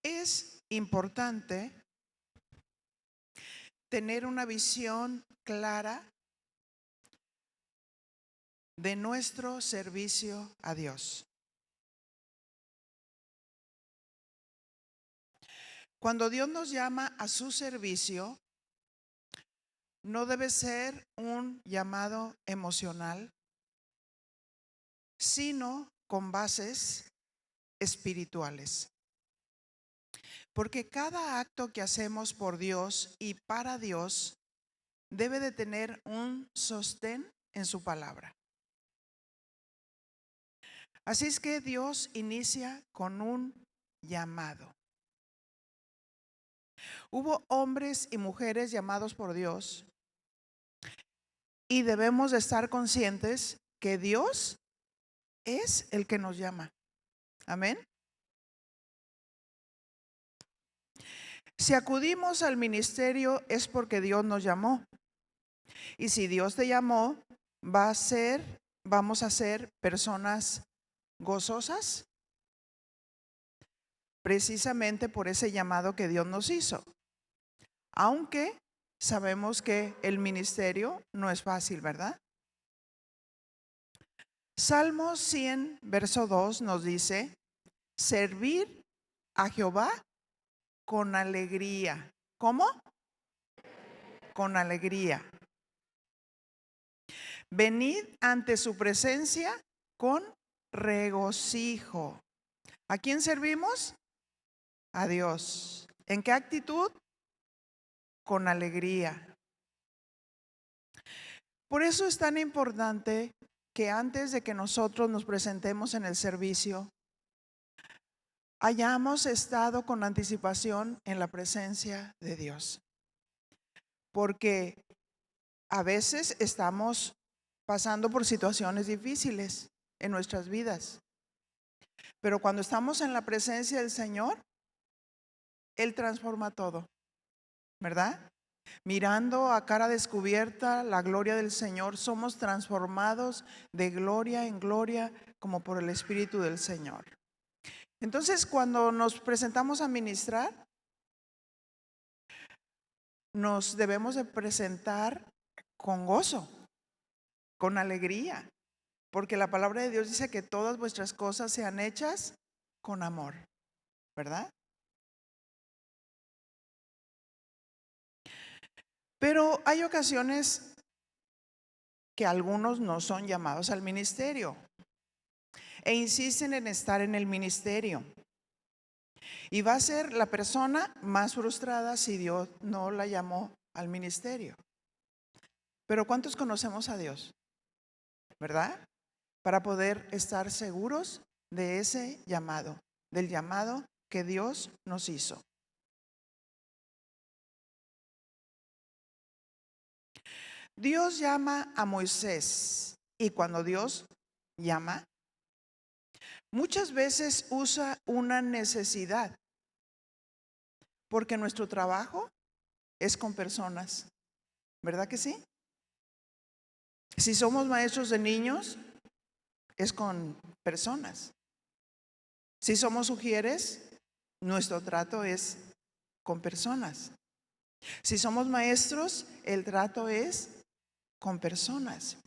Es importante tener una visión clara de nuestro servicio a Dios. Cuando Dios nos llama a su servicio, no debe ser un llamado emocional, sino con bases espirituales. Porque cada acto que hacemos por Dios y para Dios debe de tener un sostén en su palabra. Así es que Dios inicia con un llamado. Hubo hombres y mujeres llamados por Dios y debemos de estar conscientes que Dios es el que nos llama. Amén. Si acudimos al ministerio es porque Dios nos llamó. Y si Dios te llamó, vamos a ser personas gozosas, precisamente por ese llamado que Dios nos hizo. Aunque sabemos que el ministerio no es fácil, ¿verdad? Salmo 100, verso 2 nos dice: servir a Jehová con alegría. ¿Cómo? Con alegría. Venid ante su presencia con regocijo. ¿A quién servimos? A Dios. ¿En qué actitud? Con alegría. Por eso es tan importante que antes de que nosotros nos presentemos en el servicio, hayamos estado con anticipación en la presencia de Dios. Porque a veces estamos pasando por situaciones difíciles en nuestras vidas. Pero cuando estamos en la presencia del Señor, Él transforma todo, ¿verdad? Mirando a cara descubierta la gloria del Señor, somos transformados de gloria en gloria como por el Espíritu del Señor. Entonces, cuando nos presentamos a ministrar, nos debemos de presentar con gozo, con alegría, porque la palabra de Dios dice que todas vuestras cosas sean hechas con amor, ¿verdad? Pero hay ocasiones que algunos no son llamados al ministerio e insisten en estar en el ministerio. Y va a ser la persona más frustrada si Dios no la llamó al ministerio. Pero ¿cuántos conocemos a Dios? ¿Verdad? Para poder estar seguros de ese llamado, del llamado que Dios nos hizo. Dios llama a Moisés, y cuando Dios llama, muchas veces usa una necesidad, porque nuestro trabajo es con personas, ¿verdad que sí? Si somos maestros de niños, es con personas. Si somos ujieres, nuestro trato es con personas. Si somos maestros, el trato es con personas.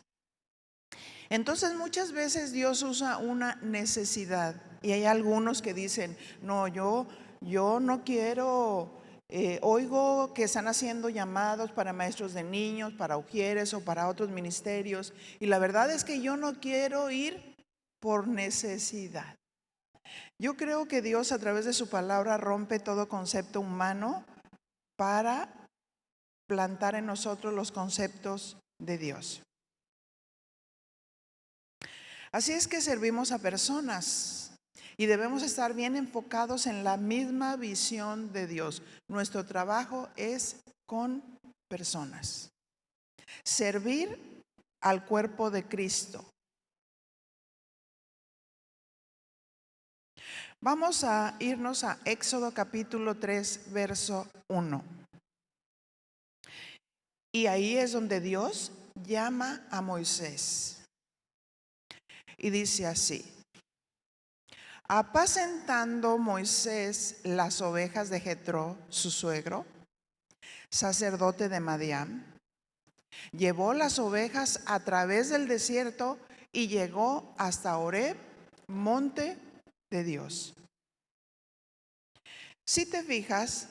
Entonces muchas veces Dios usa una necesidad, y hay algunos que dicen: no, yo no quiero, oigo que están haciendo llamados para maestros de niños, para ujieres o para otros ministerios, y la verdad es que yo no quiero ir por necesidad. Yo creo que Dios, a través de su palabra, rompe todo concepto humano para plantar en nosotros los conceptos de Dios. Así es que servimos a personas y debemos estar bien enfocados en la misma visión de Dios. Nuestro trabajo es con personas. Servir al cuerpo de Cristo. Vamos a irnos a Éxodo capítulo 3, verso 1. Y ahí es donde Dios llama a Moisés. Y dice así: Apacentando Moisés las ovejas de Jetro, su suegro, sacerdote de Madián, llevó las ovejas a través del desierto y llegó hasta Horeb, monte de Dios. Si te fijas,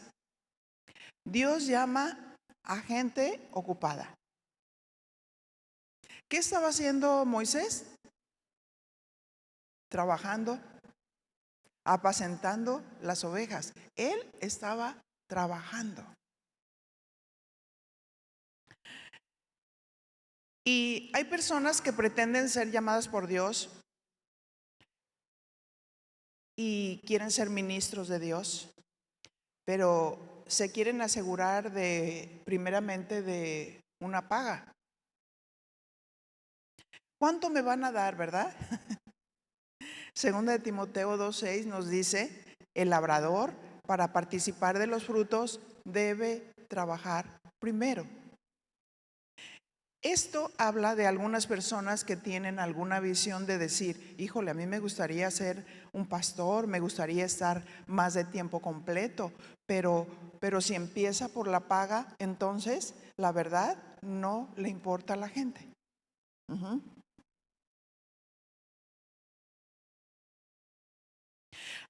Dios llama a gente ocupada. ¿Qué estaba haciendo Moisés? Trabajando, apacentando las ovejas. Él estaba trabajando. Y hay personas que pretenden ser llamadas por Dios y quieren ser ministros de Dios, pero se quieren asegurar primeramente de una paga. ¿Cuánto me van a dar, verdad? Segunda de Timoteo 2:6 nos dice, el labrador para participar de los frutos debe trabajar primero. Esto habla de algunas personas que tienen alguna visión de decir, híjole, a mí me gustaría ser un pastor, me gustaría estar más de tiempo completo, pero si empieza por la paga, entonces la verdad no le importa a la gente.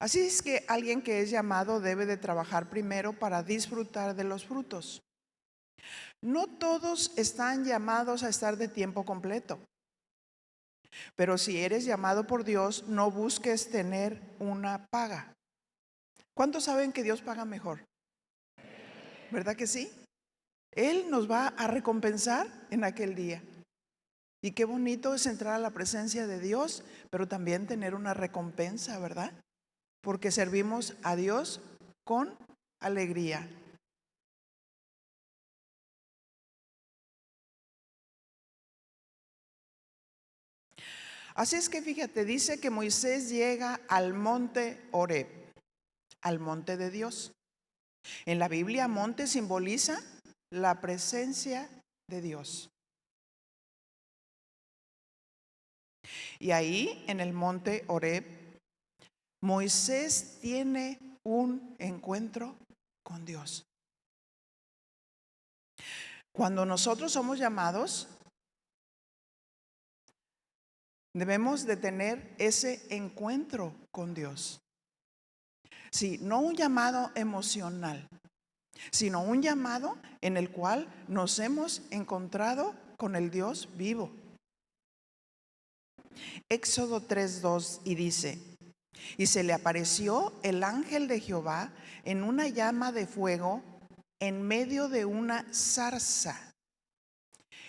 Así es que alguien que es llamado debe de trabajar primero para disfrutar de los frutos. No todos están llamados a estar de tiempo completo. Pero si eres llamado por Dios, no busques tener una paga. ¿Cuántos saben que Dios paga mejor? ¿Verdad que sí? Él nos va a recompensar en aquel día. Y qué bonito es entrar a la presencia de Dios, pero también tener una recompensa, ¿verdad? Porque servimos a Dios con alegría. Así es que fíjate, dice que Moisés llega al monte Horeb, al monte de Dios. En la Biblia, monte simboliza la presencia de Dios. Y ahí, en el monte Horeb, Moisés tiene un encuentro con Dios. Cuando nosotros somos llamados, debemos de tener ese encuentro con Dios. Sí, no un llamado emocional, sino un llamado en el cual nos hemos encontrado con el Dios vivo. Éxodo 3:2 y dice, y se le apareció el ángel de Jehová en una llama de fuego en medio de una zarza.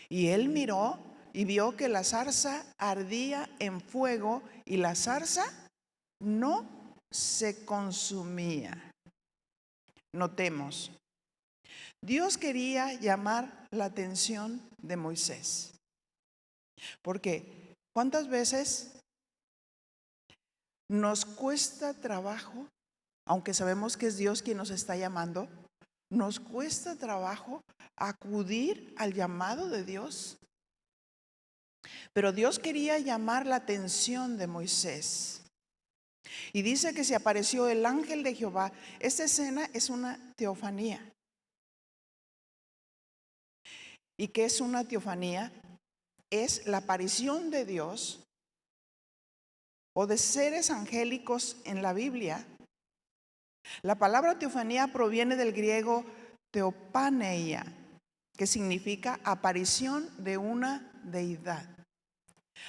Y él miró y vio que la zarza ardía en fuego y la zarza no se consumía. Notemos, Dios quería llamar la atención de Moisés. Porque ¿cuántas veces nos cuesta trabajo, aunque sabemos que es Dios quien nos está llamando, nos cuesta trabajo acudir al llamado de Dios? Pero Dios quería llamar la atención de Moisés. Y dice que se apareció el ángel de Jehová. Esta escena es una teofanía. ¿Y qué es una teofanía? Es la aparición de Dios o de seres angélicos en la Biblia. La palabra teofanía proviene del griego teopaneia, que significa aparición de una deidad.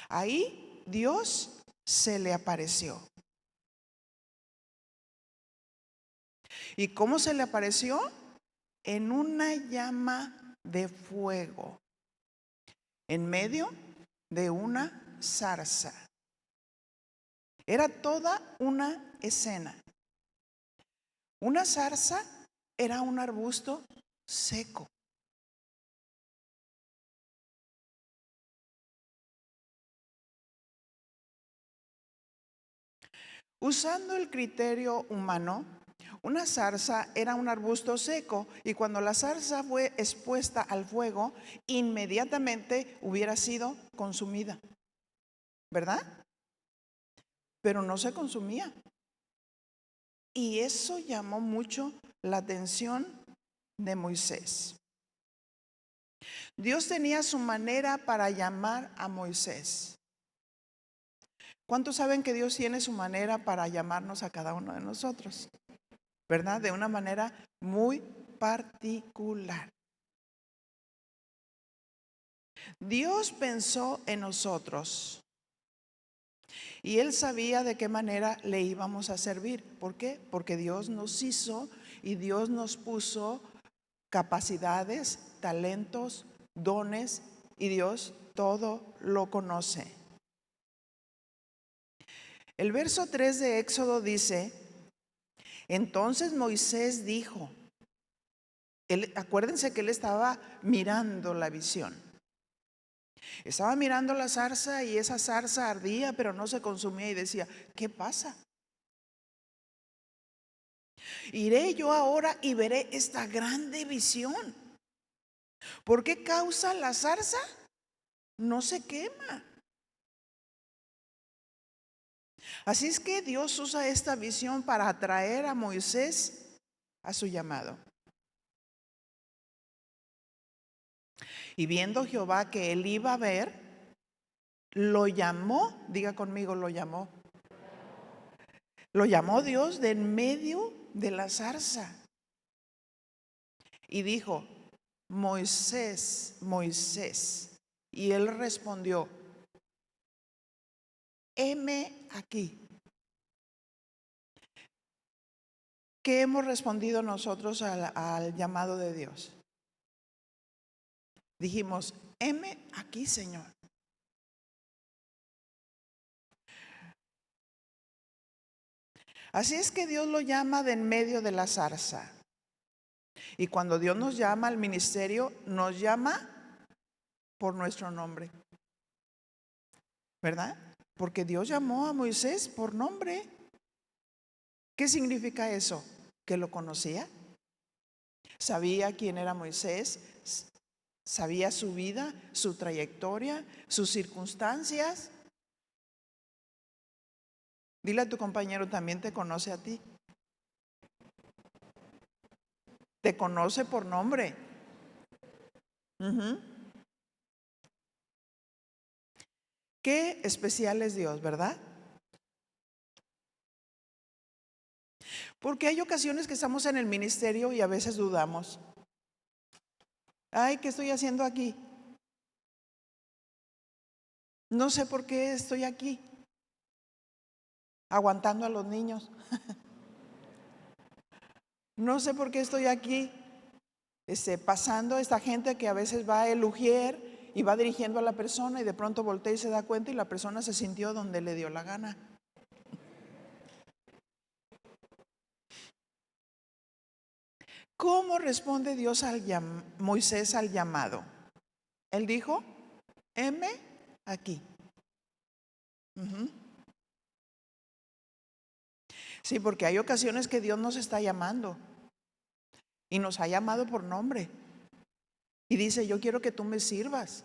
Ahí Dios se le apareció. ¿Y cómo se le apareció? En una llama de fuego, en medio de una zarza. Era toda una escena. Una zarza era un arbusto seco. Usando el criterio humano, una zarza era un arbusto seco y cuando la zarza fue expuesta al fuego, inmediatamente hubiera sido consumida, ¿verdad? pero no se consumía. Y eso llamó mucho la atención de Moisés. Dios tenía su manera para llamar a Moisés. ¿Cuántos saben que Dios tiene su manera para llamarnos a cada uno de nosotros? ¿Verdad? De una manera muy particular. Dios pensó en nosotros y Él sabía de qué manera le íbamos a servir. ¿Por qué? Porque Dios nos hizo y Dios nos puso capacidades, talentos, dones, y Dios todo lo conoce. El verso 3 de Éxodo dice: entonces Moisés dijo, acuérdense que él estaba mirando la visión. Estaba mirando la zarza y esa zarza ardía, pero no se consumía, y decía: ¿qué pasa? Iré yo ahora y veré esta grande visión. ¿Por qué causa la zarza? No se quema. Así es que Dios usa esta visión para atraer a Moisés a su llamado. Y viendo Jehová que él iba a ver, lo llamó, diga conmigo, lo llamó. Lo llamó Dios de en medio de la zarza. Y dijo: Moisés, Moisés. Y él respondió: heme aquí. ¿Qué hemos respondido nosotros al llamado de Dios? Dijimos: heme aquí, Señor. Así es que Dios lo llama de en medio de la zarza. Y cuando Dios nos llama al ministerio, nos llama por nuestro nombre, ¿verdad? Porque Dios llamó a Moisés por nombre. ¿Qué significa eso? Que lo conocía. Sabía quién era Moisés, sabía su vida, su trayectoria, sus circunstancias. Dile a tu compañero: también te conoce a ti. Te conoce por nombre. Qué especial es Dios, ¿verdad? Porque hay ocasiones que estamos en el ministerio y a veces dudamos. Ay, ¿qué estoy haciendo aquí? No sé por qué estoy aquí, aguantando a los niños. No sé por qué estoy aquí, pasando esta gente que a veces va a el ujier y va dirigiendo a la persona, y de pronto voltea y se da cuenta y la persona se sintió donde le dio la gana. ¿Cómo responde Dios Moisés al llamado? Él dijo: heme aquí. Sí, porque hay ocasiones que Dios nos está llamando y nos ha llamado por nombre y dice: yo quiero que tú me sirvas.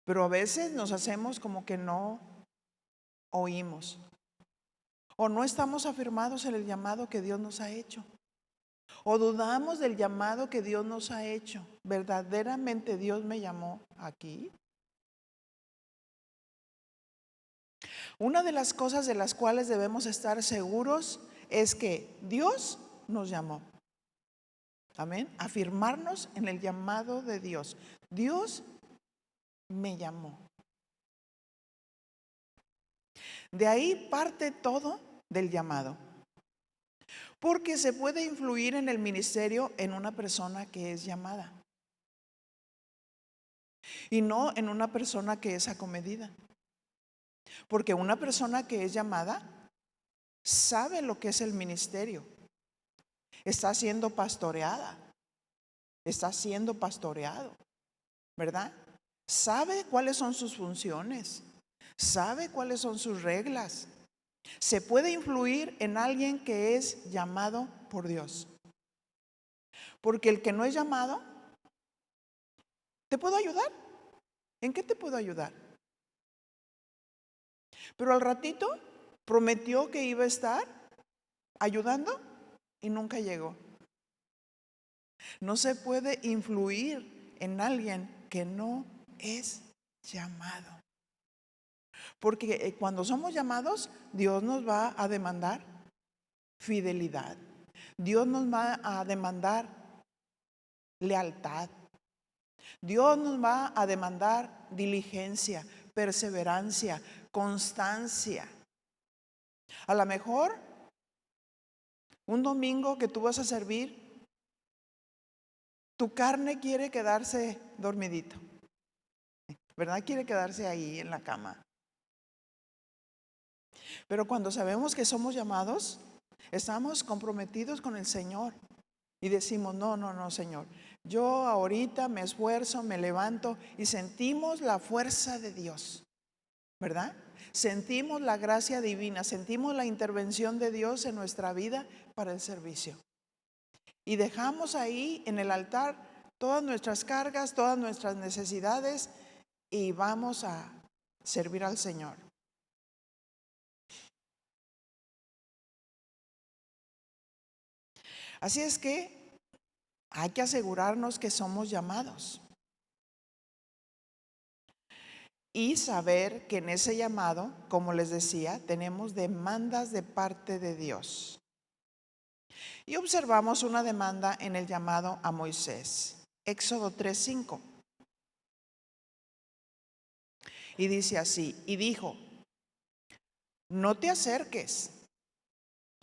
Pero a veces nos hacemos como que no oímos o no estamos afirmados en el llamado que Dios nos ha hecho, o dudamos del llamado que Dios nos ha hecho. ¿Verdaderamente Dios me llamó aquí? Una de las cosas de las cuales debemos estar seguros es que Dios nos llamó. Amén. Afirmarnos en el llamado de Dios. Dios me llamó. De ahí parte todo del llamado. Porque se puede influir en el ministerio en una persona que es llamada y no en una persona que es acomedida. Porque una persona que es llamada sabe lo que es el ministerio. Está siendo pastoreada. Está siendo pastoreado, ¿verdad? Sabe cuáles son sus funciones. Sabe cuáles son sus reglas. Se puede influir en alguien que es llamado por Dios. Porque el que no es llamado, ¿te puedo ayudar? ¿En qué te puedo ayudar? Pero al ratito Prometió que iba a estar ayudando y nunca llegó. No se puede influir en alguien que no es llamado. Porque cuando somos llamados, Dios nos va a demandar fidelidad. Dios nos va a demandar lealtad. Dios nos va a demandar diligencia, perseverancia, constancia. A lo mejor un domingo que tú vas a servir, tu carne quiere quedarse dormidito, ¿verdad? Quiere quedarse ahí en la cama. Pero cuando sabemos que somos llamados, estamos comprometidos con el Señor y decimos, no, Señor. Yo ahorita me esfuerzo, me levanto y sentimos la fuerza de Dios, ¿verdad? Sentimos la gracia divina, sentimos la intervención de Dios en nuestra vida para el servicio. Y dejamos ahí en el altar todas nuestras cargas, todas nuestras necesidades y vamos a servir al Señor. Así es que hay que asegurarnos que somos llamados y saber que en ese llamado, como les decía, tenemos demandas de parte de Dios. Y observamos una demanda en el llamado a Moisés. Éxodo 3:5. Y dice así, y dijo, no te acerques.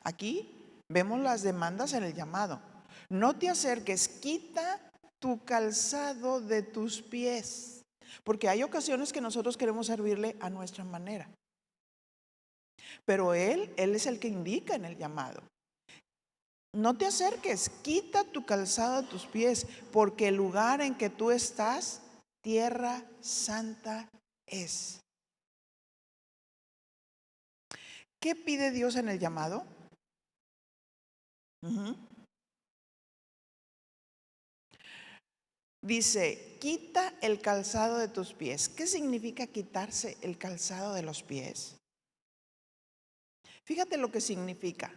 Aquí vemos las demandas en el llamado. No te acerques, quita tu calzado de tus pies. Porque hay ocasiones que nosotros queremos servirle a nuestra manera. Pero Él es el que indica en el llamado. No te acerques, quita tu calzado de tus pies, porque el lugar en que tú estás, tierra santa es. ¿Qué pide Dios en el llamado? Dice, quita el calzado de tus pies. ¿Qué significa quitarse el calzado de los pies? Fíjate lo que significa.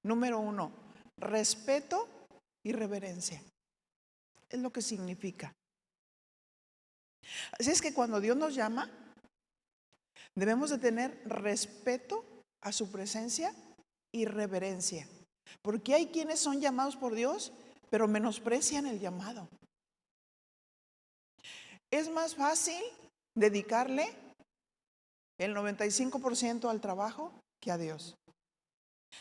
Número 1, respeto y reverencia. Es lo que significa. Así es que cuando Dios nos llama, debemos de tener respeto a su presencia y reverencia. Porque hay quienes son llamados por Dios, pero menosprecian el llamado. Es más fácil dedicarle el 95% al trabajo que a Dios.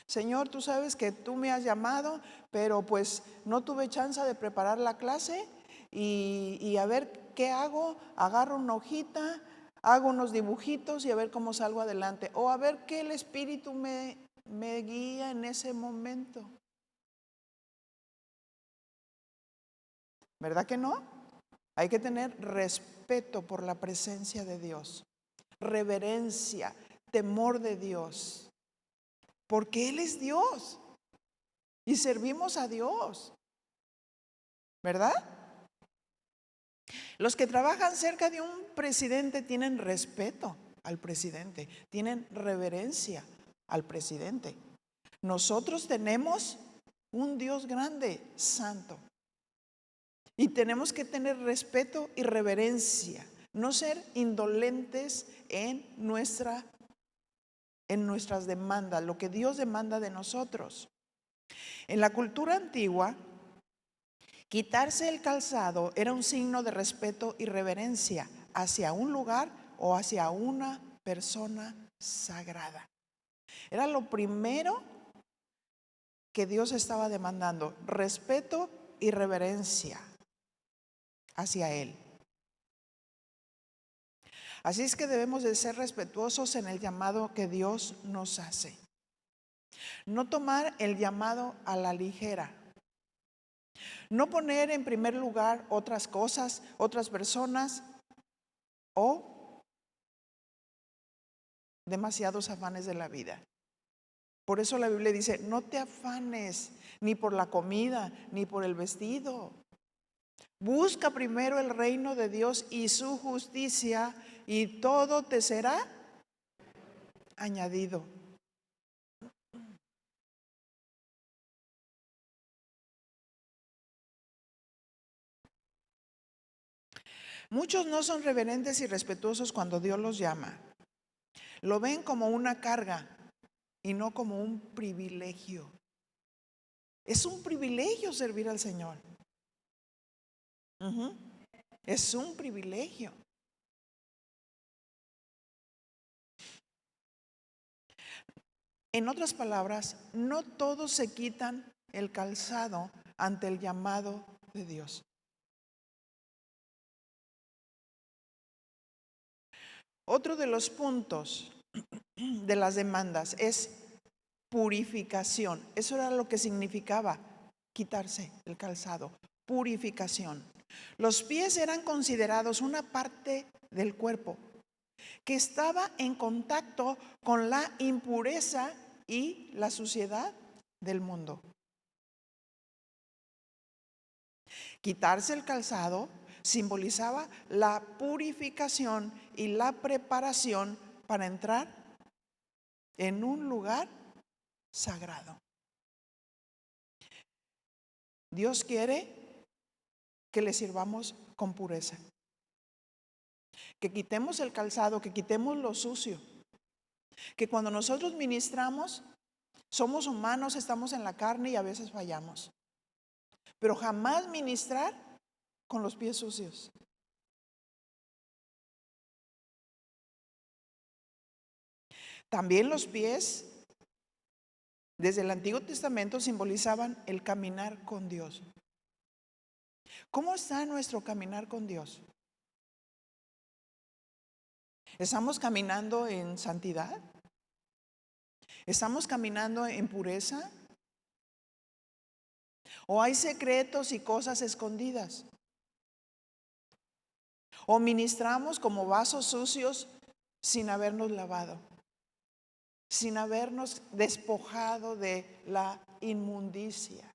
Señor, tú sabes que tú me has llamado, pero pues no tuve chance de preparar la clase y a ver qué hago. Agarro una hojita, hago unos dibujitos y a ver cómo salgo adelante. O a ver qué el Espíritu me guía en ese momento. ¿Verdad que no? Hay que tener respeto por la presencia de Dios, reverencia, temor de Dios, porque Él es Dios y servimos a Dios, ¿verdad? Los que trabajan cerca de un presidente tienen respeto al presidente, tienen reverencia al presidente. Nosotros tenemos un Dios grande, santo. Y tenemos que tener respeto y reverencia, no ser indolentes en nuestras demandas, lo que Dios demanda de nosotros. En la cultura antigua, quitarse el calzado era un signo de respeto y reverencia hacia un lugar o hacia una persona sagrada. Era lo primero que Dios estaba demandando, respeto y reverencia hacia Él. Así es que debemos de ser respetuosos en el llamado que Dios nos hace. No tomar el llamado a la ligera. No poner en primer lugar otras cosas, otras personas o demasiados afanes de la vida. Por eso la Biblia dice, no te afanes ni por la comida, ni por el vestido. Busca primero el reino de Dios y su justicia y todo te será añadido. Muchos no son reverentes y respetuosos cuando Dios los llama. Lo ven como una carga y no como un privilegio. Es un privilegio servir al Señor. Es un privilegio. En otras palabras, no todos se quitan el calzado ante el llamado de Dios. Otro de los puntos de las demandas es purificación. Eso era lo que significaba quitarse el calzado. Purificación. Los pies eran considerados una parte del cuerpo que estaba en contacto con la impureza y la suciedad del mundo. Quitarse el calzado simbolizaba la purificación y la preparación para entrar en un lugar sagrado. Dios quiere que le sirvamos con pureza, que quitemos el calzado, que quitemos lo sucio, que cuando nosotros ministramos, somos humanos, estamos en la carne y a veces fallamos, pero jamás ministrar con los pies sucios. También los pies, desde el Antiguo Testamento, simbolizaban el caminar con Dios. ¿Cómo está nuestro caminar con Dios? ¿Estamos caminando en santidad? ¿Estamos caminando en pureza? ¿O hay secretos y cosas escondidas? ¿O ministramos como vasos sucios sin habernos lavado? Sin habernos despojado de la inmundicia.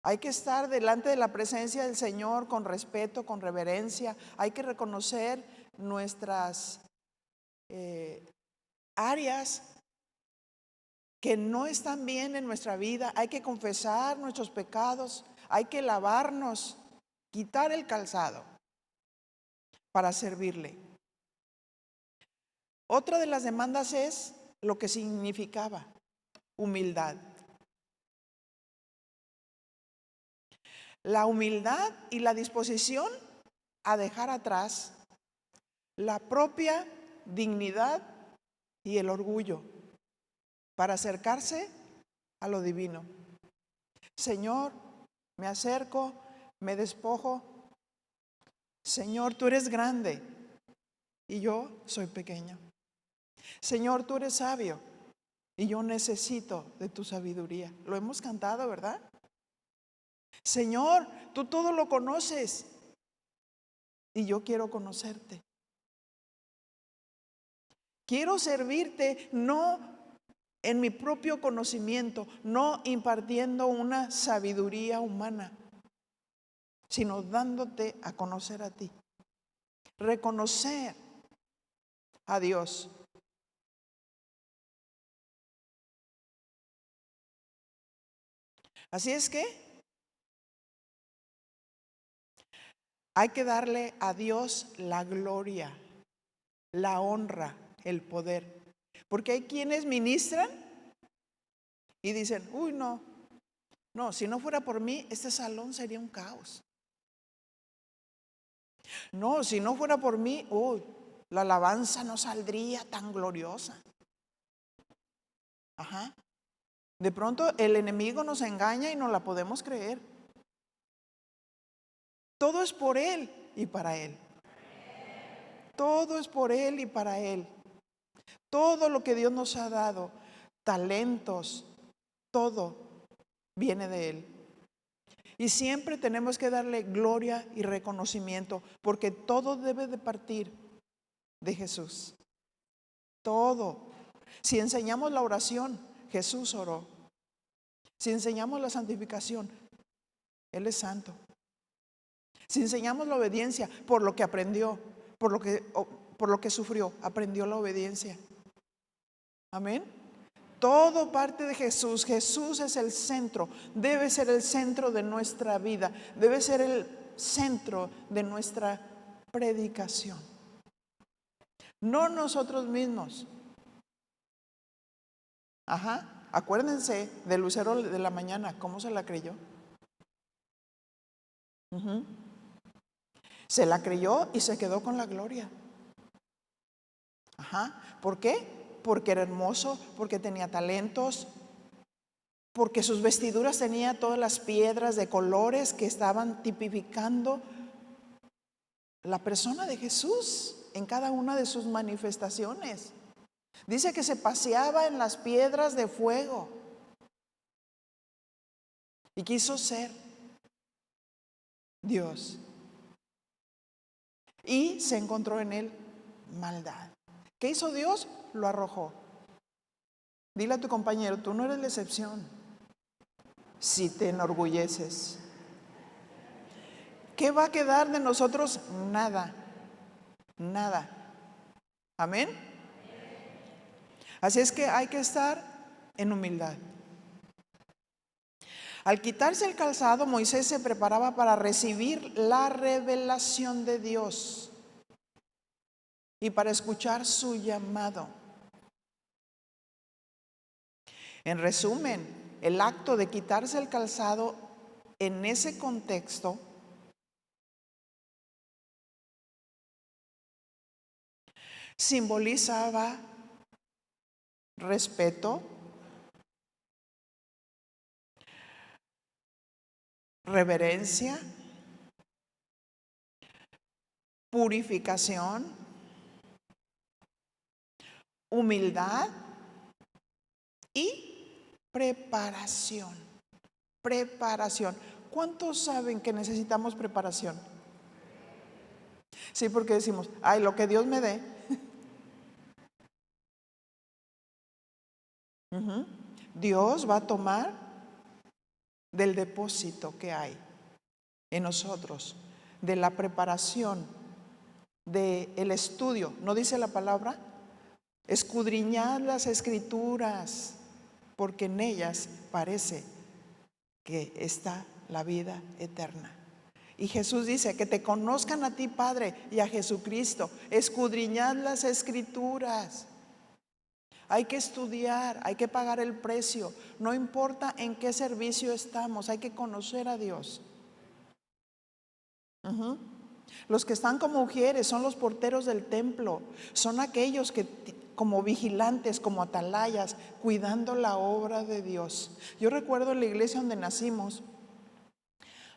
Hay que estar delante de la presencia del Señor con respeto, con reverencia. Hay que reconocer nuestras áreas que no están bien en nuestra vida. Hay que confesar nuestros pecados. Hay que lavarnos, quitar el calzado para servirle. Otra de las demandas es lo que significaba humildad. La humildad y la disposición a dejar atrás la propia dignidad y el orgullo para acercarse a lo divino. Señor, me acerco, me despojo. Señor, tú eres grande y yo soy pequeño. Señor, tú eres sabio y yo necesito de tu sabiduría. Lo hemos cantado, ¿verdad? Señor, tú todo lo conoces y yo quiero conocerte. Quiero servirte no en mi propio conocimiento, no impartiendo una sabiduría humana, sino dándote a conocer a ti. Reconocer a Dios. Así es que hay que darle a Dios la gloria, la honra, el poder. Porque hay quienes ministran y dicen, uy, no, si no fuera por mí, este salón sería un caos. No, si no fuera por mí, uy, la alabanza no saldría tan gloriosa. Ajá. De pronto el enemigo nos engaña y no la podemos creer. Todo es por Él y para Él. Todo es por Él y para Él. Todo lo que Dios nos ha dado, talentos, todo viene de Él. Y siempre tenemos que darle gloria y reconocimiento, porque todo debe de partir de Jesús. Todo. Si enseñamos la oración, Jesús oró. Si enseñamos la santificación, Él es santo. Si enseñamos la obediencia por lo que aprendió, por lo que sufrió, aprendió la obediencia. Amén. Todo parte de Jesús. Jesús es el centro, debe ser el centro de nuestra vida, debe ser el centro de nuestra predicación. No nosotros mismos. Acuérdense del lucero de la mañana, ¿cómo se la creyó? Se la creyó y se quedó con la gloria. ¿Por qué? Porque era hermoso, porque tenía talentos, porque sus vestiduras tenían todas las piedras de colores que estaban tipificando la persona de Jesús en cada una de sus manifestaciones. Dice que se paseaba en las piedras de fuego y quiso ser Dios. Y se encontró en él maldad. ¿Qué hizo Dios? Lo arrojó. Dile a tu compañero, tú no eres la excepción si te enorgulleces. ¿Qué va a quedar de nosotros? Nada. Nada. Amén. Así es que hay que estar en humildad. Al quitarse el calzado, Moisés se preparaba para recibir la revelación de Dios y para escuchar su llamado. En resumen, el acto de quitarse el calzado en ese contexto simbolizaba respeto, reverencia, purificación, humildad y preparación. Preparación. ¿Cuántos saben que necesitamos preparación? Sí, porque decimos, ay, lo que Dios me dé. Dios va a tomar del depósito que hay en nosotros, de la preparación, del estudio. ¿No dice la palabra? Escudriñad las escrituras, porque en ellas parece que está la vida eterna. Y Jesús dice, que te conozcan a ti, Padre, y a Jesucristo. Escudriñad las escrituras. Hay que estudiar, hay que pagar el precio. No importa en qué servicio estamos, hay que conocer a Dios. Los que están como ujieres son los porteros del templo. Son aquellos que como vigilantes, como atalayas, cuidando la obra de Dios. Yo recuerdo en la iglesia donde nacimos,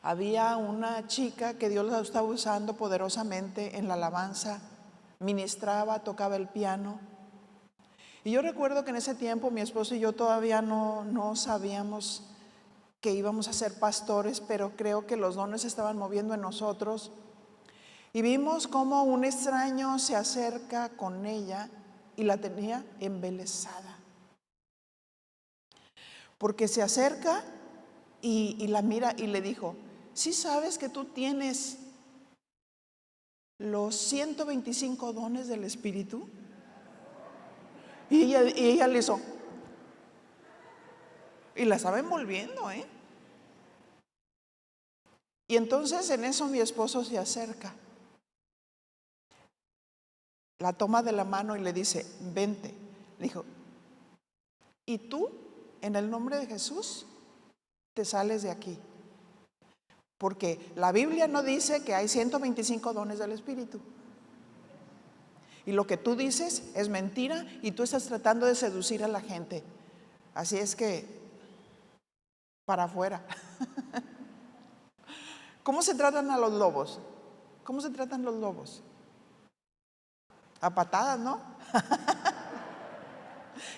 había una chica que Dios la estaba usando poderosamente en la alabanza. Ministraba, tocaba el piano. Y yo recuerdo que en ese tiempo mi esposo y yo todavía no sabíamos que íbamos a ser pastores, pero creo que los dones se estaban moviendo en nosotros. Y vimos cómo un extraño se acerca con ella y la tenía embelesada. Porque se acerca y la mira y le dijo, ¿sí sabes que tú tienes los 125 dones del Espíritu? Y ella le hizo. Y la estaba envolviendo, Y entonces en eso mi esposo se acerca. La toma de la mano y le dice, vente. Le dijo, y tú, en el nombre de Jesús, te sales de aquí. Porque la Biblia no dice que hay 125 dones del Espíritu. Y lo que tú dices es mentira y tú estás tratando de seducir a la gente. Así es que, para afuera. ¿Cómo se tratan a los lobos? ¿Cómo se tratan los lobos? A patadas, ¿no?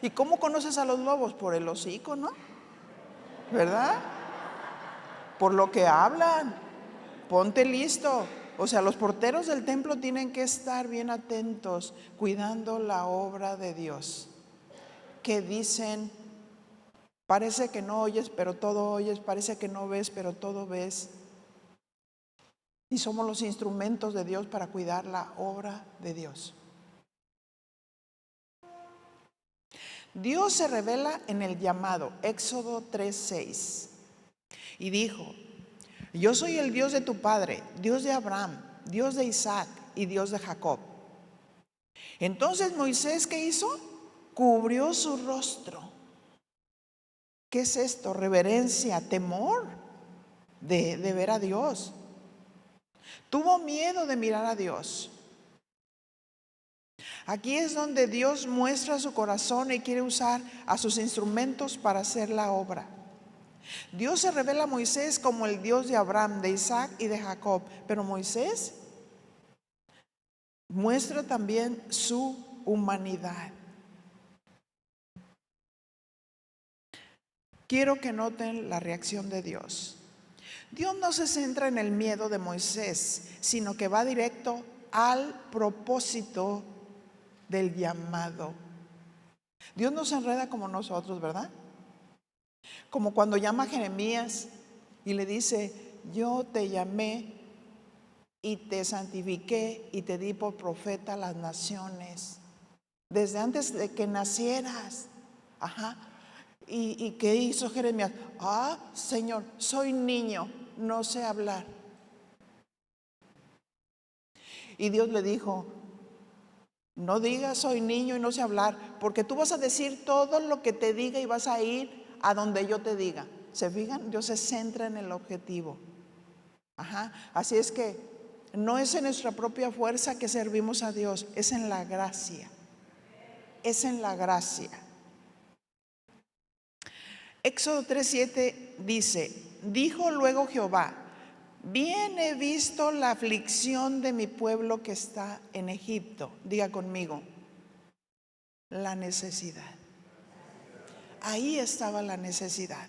¿Y cómo conoces a los lobos? Por el hocico, ¿no? ¿Verdad? Por lo que hablan. Ponte listo. O sea, los porteros del templo tienen que estar bien atentos, cuidando la obra de Dios. Que dicen, parece que no oyes, pero todo oyes, parece que no ves, pero todo ves. Y somos los instrumentos de Dios para cuidar la obra de Dios. Dios se revela en el llamado, Éxodo 3:6, y dijo: yo soy el Dios de tu padre, Dios de Abraham, Dios de Isaac y Dios de Jacob. Entonces Moisés, ¿qué hizo? Cubrió su rostro. ¿Qué es esto? Reverencia, temor de ver a Dios. Tuvo miedo de mirar a Dios. Aquí es donde Dios muestra su corazón y quiere usar a sus instrumentos para hacer la obra. Dios se revela a Moisés como el Dios de Abraham, de Isaac y de Jacob. Pero Moisés muestra también su humanidad. Quiero que noten la reacción de Dios. Dios no se centra en el miedo de Moisés, sino que va directo al propósito del llamado. Dios no se enreda como nosotros, ¿verdad? Como cuando llama a Jeremías y le dice: yo te llamé y te santifiqué y te di por profeta a las naciones, desde antes de que nacieras. ¿Y qué hizo Jeremías? Señor, soy niño, no sé hablar. Y Dios le dijo: no digas soy niño y no sé hablar, porque tú vas a decir todo lo que te diga y vas a ir a donde yo te diga. ¿Se fijan? Dios se centra en el objetivo. Así es que no es en nuestra propia fuerza que servimos a Dios, es en la gracia. Es en la gracia. Éxodo 3:7 dice: dijo luego Jehová: bien he visto la aflicción de mi pueblo que está en Egipto. Diga conmigo: la necesidad. Ahí estaba la necesidad.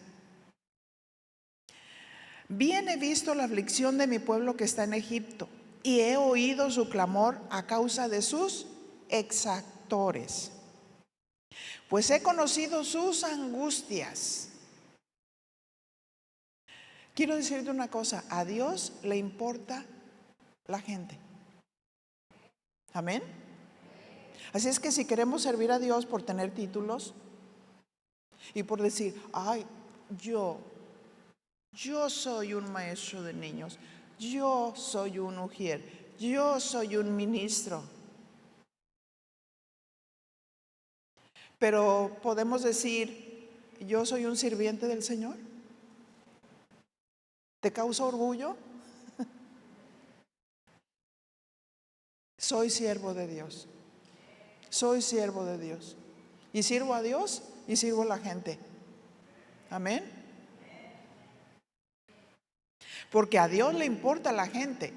Bien he visto la aflicción de mi pueblo que está en Egipto, y he oído su clamor a causa de sus exactores, pues he conocido sus angustias. Quiero decirte una cosa: a Dios le importa la gente. Amén. Así es que si queremos servir a Dios por tener títulos y por decir: ay, yo soy un maestro de niños, yo soy un ujier, yo soy un ministro. Pero podemos decir: yo soy un sirviente del Señor. ¿Te causa orgullo? Soy siervo de Dios. Soy siervo de Dios. Y sirvo a Dios y sirvo a la gente. Amén. Porque a Dios le importa la gente.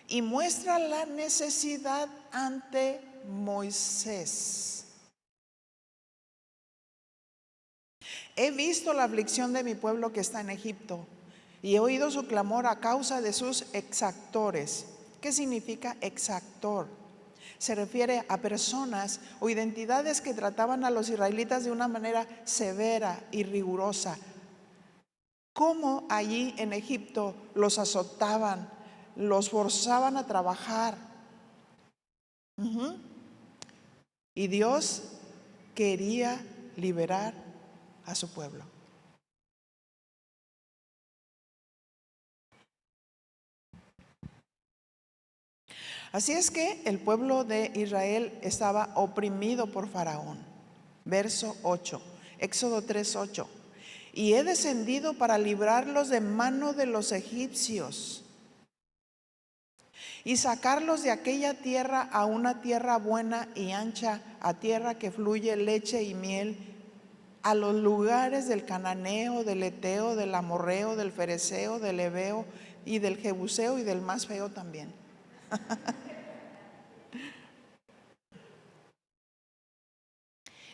Y muestra la necesidad ante Moisés. He visto la aflicción de mi pueblo que está en Egipto, y he oído su clamor a causa de sus exactores. ¿Qué significa exactor? Se refiere a personas o identidades que trataban a los israelitas de una manera severa y rigurosa. Como allí en Egipto los azotaban, los forzaban a trabajar. Y Dios quería liberar a su pueblo. Así es que el pueblo de Israel estaba oprimido por Faraón. Verso 8, Éxodo 3:8. Y he descendido para librarlos de mano de los egipcios y sacarlos de aquella tierra a una tierra buena y ancha, a tierra que fluye leche y miel, a los lugares del cananeo, del eteo, del amorreo, del fereceo, del heveo y del jebuseo y del más feo también.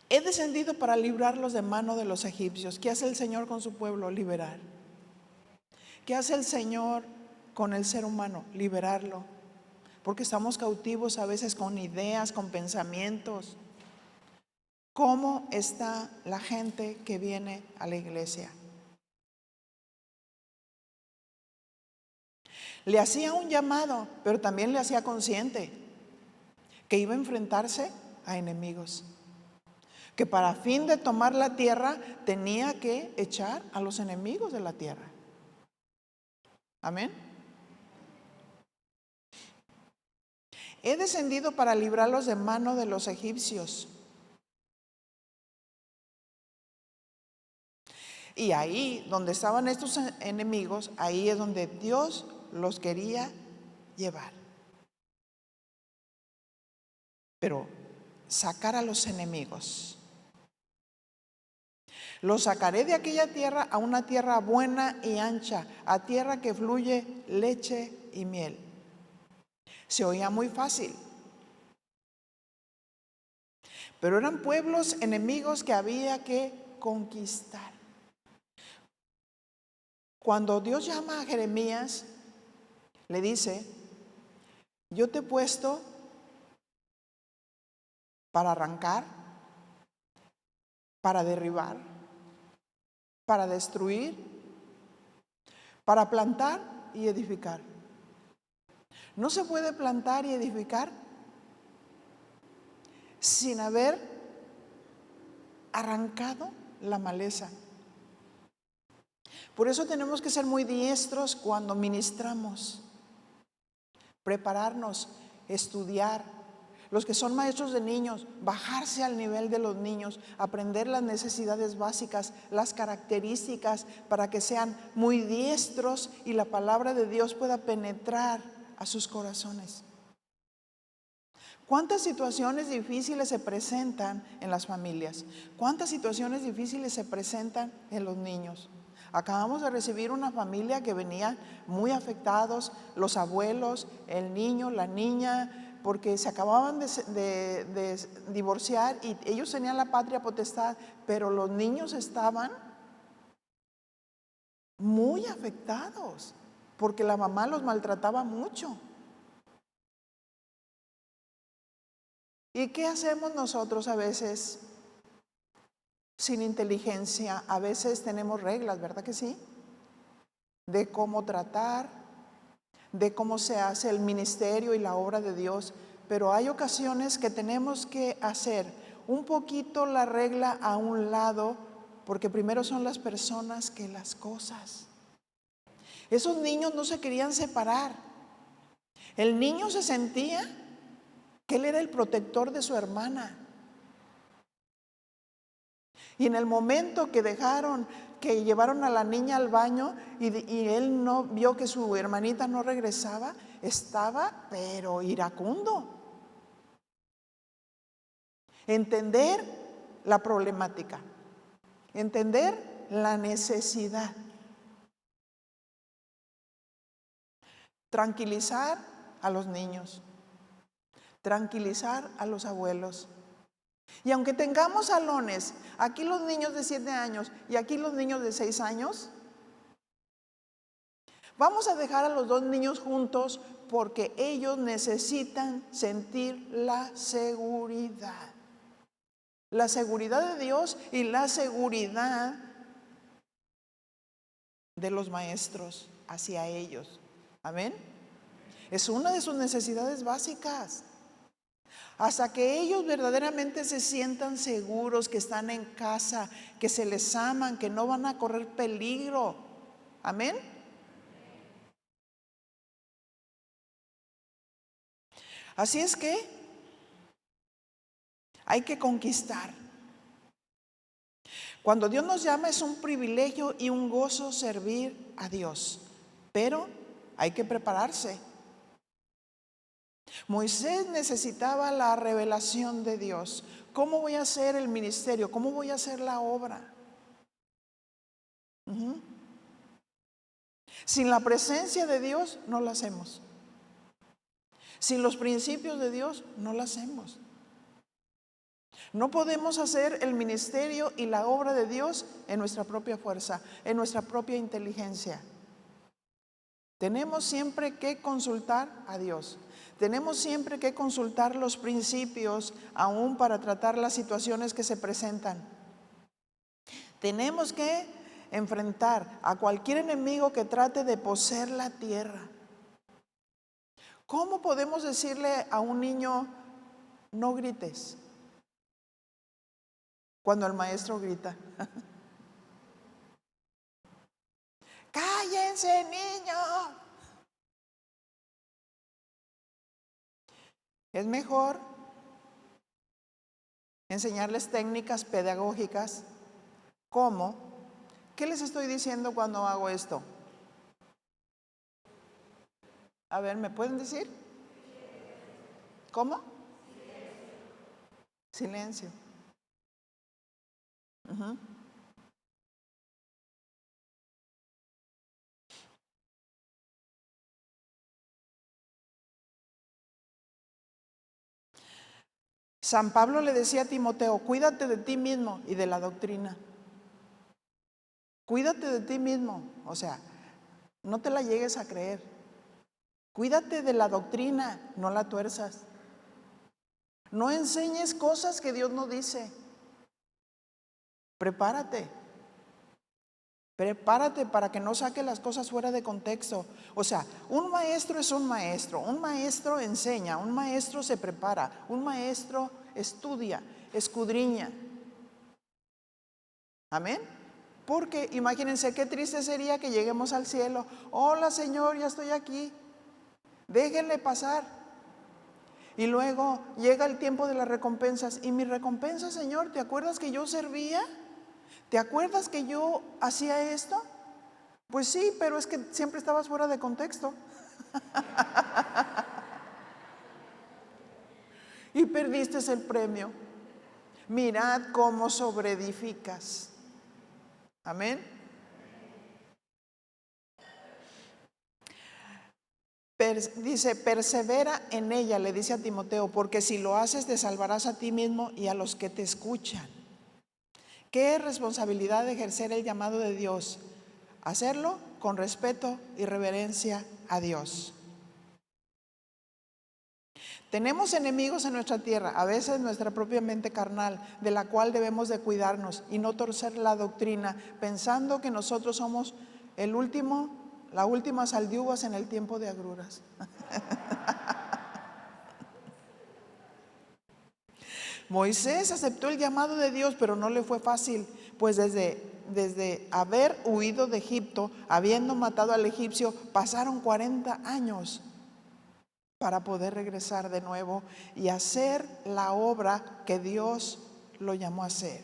He descendido para librarlos de mano de los egipcios. ¿Qué hace el Señor con su pueblo? Liberar. ¿Qué hace el Señor con el ser humano? Liberarlo. Porque estamos cautivos a veces con ideas, con pensamientos. ¿Cómo está la gente que viene a la iglesia? Le hacía un llamado, pero también le hacía consciente que iba a enfrentarse a enemigos. que para fin de tomar la tierra tenía que echar a los enemigos de la tierra. Amén. He descendido para librarlos de mano de los egipcios. Y ahí donde estaban estos enemigos, ahí es donde Dios los quería llevar. Pero sacar a los enemigos. Los sacaré de aquella tierra a una tierra buena y ancha, a tierra que fluye leche y miel. Se oía muy fácil, pero eran pueblos enemigos que había que conquistar. Cuando Dios llama a Jeremías, le dice: yo te he puesto para arrancar, para derribar, para destruir, para plantar y edificar. No se puede plantar y edificar sin haber arrancado la maleza. Por eso tenemos que ser muy diestros cuando ministramos, prepararnos, estudiar. Los que son maestros de niños, bajarse al nivel de los niños, aprender las necesidades básicas, las características, para que sean muy diestros y la palabra de Dios pueda penetrar a sus corazones. ¿Cuántas situaciones difíciles se presentan en las familias? ¿Cuántas situaciones difíciles se presentan en los niños? Acabamos de recibir una familia que venía muy afectados, los abuelos, el niño, la niña, porque se acababan de divorciar y ellos tenían la patria potestad, pero los niños estaban muy afectados porque la mamá los maltrataba mucho. ¿Y qué hacemos nosotros a veces sin inteligencia? A veces tenemos reglas, ¿verdad que sí? De cómo tratar, de cómo se hace el ministerio y la obra de Dios, pero hay ocasiones que tenemos que hacer un poquito la regla a un lado, porque primero son las personas que las cosas. Esos niños no se querían separar. El niño se sentía que él era el protector de su hermana. Y en el momento que que llevaron a la niña al baño y él no vio que su hermanita no regresaba, estaba pero iracundo. Entender la problemática, entender la necesidad, tranquilizar a los niños, tranquilizar a los abuelos. Y aunque tengamos salones, aquí los niños de 7 años y aquí los niños de 6 años, vamos a dejar a los dos niños juntos porque ellos necesitan sentir la seguridad. La seguridad de Dios y la seguridad de los maestros hacia ellos. Amén. Es una de sus necesidades básicas. Hasta que ellos verdaderamente se sientan seguros que están en casa, que se les aman, que no van a correr peligro. Amén. Así es que hay que conquistar. Cuando Dios nos llama es un privilegio y un gozo servir a Dios, pero hay que prepararse. Moisés necesitaba la revelación de Dios. ¿Cómo voy a hacer el ministerio? ¿Cómo voy a hacer la obra? Sin la presencia de Dios no la hacemos. Sin los principios de Dios no la hacemos. No podemos hacer el ministerio y la obra de Dios en nuestra propia fuerza, en nuestra propia inteligencia. Tenemos siempre que consultar a Dios. Tenemos siempre que consultar los principios aún para tratar las situaciones que se presentan. Tenemos que enfrentar a cualquier enemigo que trate de poseer la tierra. ¿Cómo podemos decirle a un niño, no grites? cuando el maestro grita. ¡Cállense, niños! Es mejor enseñarles técnicas pedagógicas como, ¿qué les estoy diciendo cuando hago esto? A ver, ¿me pueden decir? ¿Cómo? Silencio. Ujú. San Pablo le decía a Timoteo, cuídate de ti mismo y de la doctrina. Cuídate de ti mismo, o sea, no te la llegues a creer. Cuídate de la doctrina, no la tuerzas. No enseñes cosas que Dios no dice. Prepárate. Prepárate para que no saque las cosas fuera de contexto. O sea, un maestro es un maestro enseña, un maestro se prepara, un maestro estudia, escudriña. Amén. Porque imagínense qué triste sería que lleguemos al cielo. Hola Señor, ya estoy aquí. Déjenle pasar. Y luego llega el tiempo de las recompensas. ¿Y mi recompensa, Señor? ¿Te acuerdas que yo servía? ¿Te acuerdas que yo hacía esto? Pues sí, pero es que siempre estabas fuera de contexto. Y perdiste el premio. Mirad cómo sobreedificas. Amén. Dice, persevera en ella, le dice a Timoteo, porque si lo haces te salvarás a ti mismo y a los que te escuchan. ¿Qué responsabilidad de ejercer el llamado de Dios? Hacerlo con respeto y reverencia a Dios. Tenemos enemigos en nuestra tierra, a veces nuestra propia mente carnal, de la cual debemos de cuidarnos y no torcer la doctrina, pensando que nosotros somos la última saldivas en el tiempo de agruras. Moisés aceptó el llamado de Dios, pero no le fue fácil, pues desde haber huido de Egipto, habiendo matado al egipcio, pasaron 40 años para poder regresar de nuevo y hacer la obra que Dios lo llamó a hacer.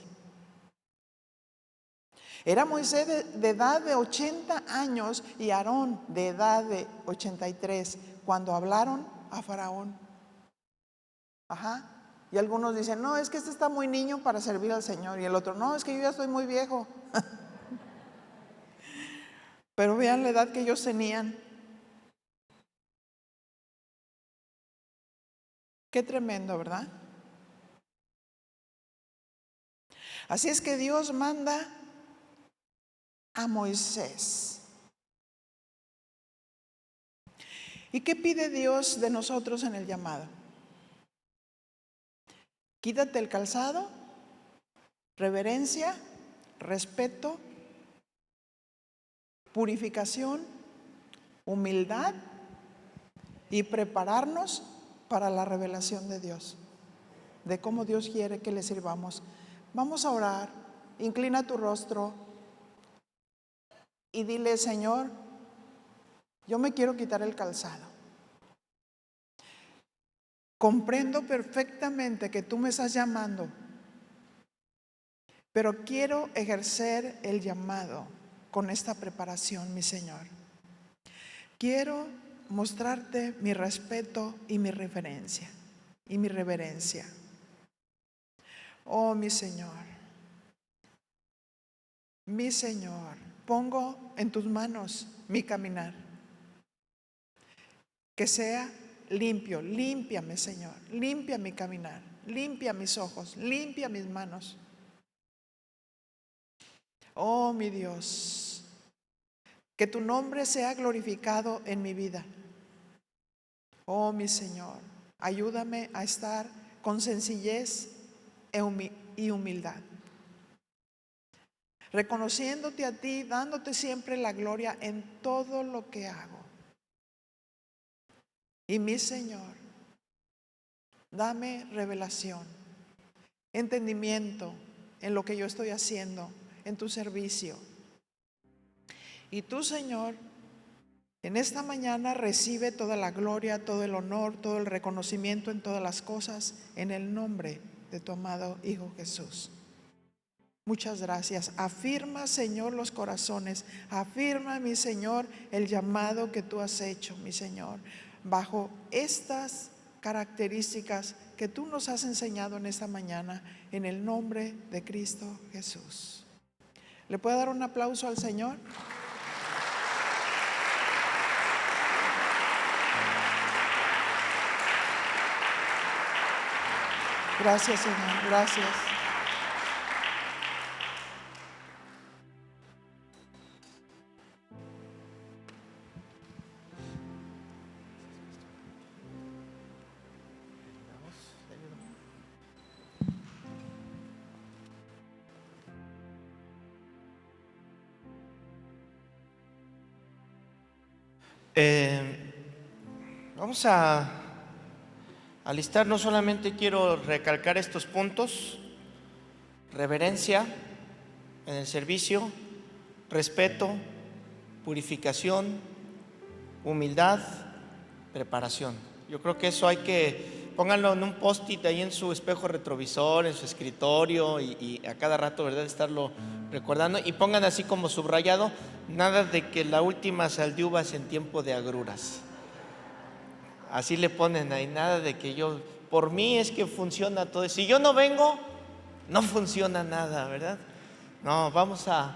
Era Moisés de edad de 80 años y Aarón de edad de 83 cuando hablaron a Faraón. Ajá. Y algunos dicen, no, es que este está muy niño para servir al Señor. Y el otro, no, es que yo ya estoy muy viejo. Pero vean la edad que ellos tenían. Qué tremendo, ¿verdad? Así es que Dios manda a Moisés. ¿Y qué pide Dios de nosotros en el llamado? Quítate el calzado, reverencia, respeto, purificación, humildad y prepararnos para la revelación de Dios, de cómo Dios quiere que le sirvamos. Vamos a orar, inclina tu rostro y dile, Señor, yo me quiero quitar el calzado. Comprendo perfectamente que tú me estás llamando, pero quiero ejercer el llamado con esta preparación, mi Señor. Quiero mostrarte mi respeto y mi reverencia. Oh, mi Señor, pongo en tus manos mi caminar. Que sea limpio, límpiame, Señor, limpia mi caminar, limpia mis ojos, limpia mis manos. Oh, mi Dios, que tu nombre sea glorificado en mi vida. Oh, mi Señor, ayúdame a estar con sencillez y humildad, reconociéndote a ti, dándote siempre la gloria en todo lo que hago. Y mi Señor, dame revelación, entendimiento, en lo que yo estoy haciendo, en tu servicio. Y tú, Señor, en esta mañana recibe toda la gloria, todo el honor, todo el reconocimiento en todas las cosas, en el nombre de tu amado Hijo Jesús. Muchas gracias. Afirma, Señor, los corazones. Afirma, mi Señor, el llamado que tú has hecho, mi Señor, bajo estas características que tú nos has enseñado en esta mañana, en el nombre de Cristo Jesús. ¿Le puedo dar un aplauso al Señor? Gracias, Señor. Gracias. Vamos a alistar. No solamente quiero recalcar estos puntos: reverencia en el servicio, respeto, purificación, humildad, preparación. Yo creo que eso hay que pónganlo en un post-it ahí en su espejo retrovisor, en su escritorio, y a cada rato, ¿verdad?, estarlo recordando, y pongan así como subrayado: nada de que la última sal de uvas en tiempo de agruras. Así le ponen ahí, nada de que yo, por mí es que funciona todo. Si yo no vengo, no funciona nada, ¿verdad? No, vamos a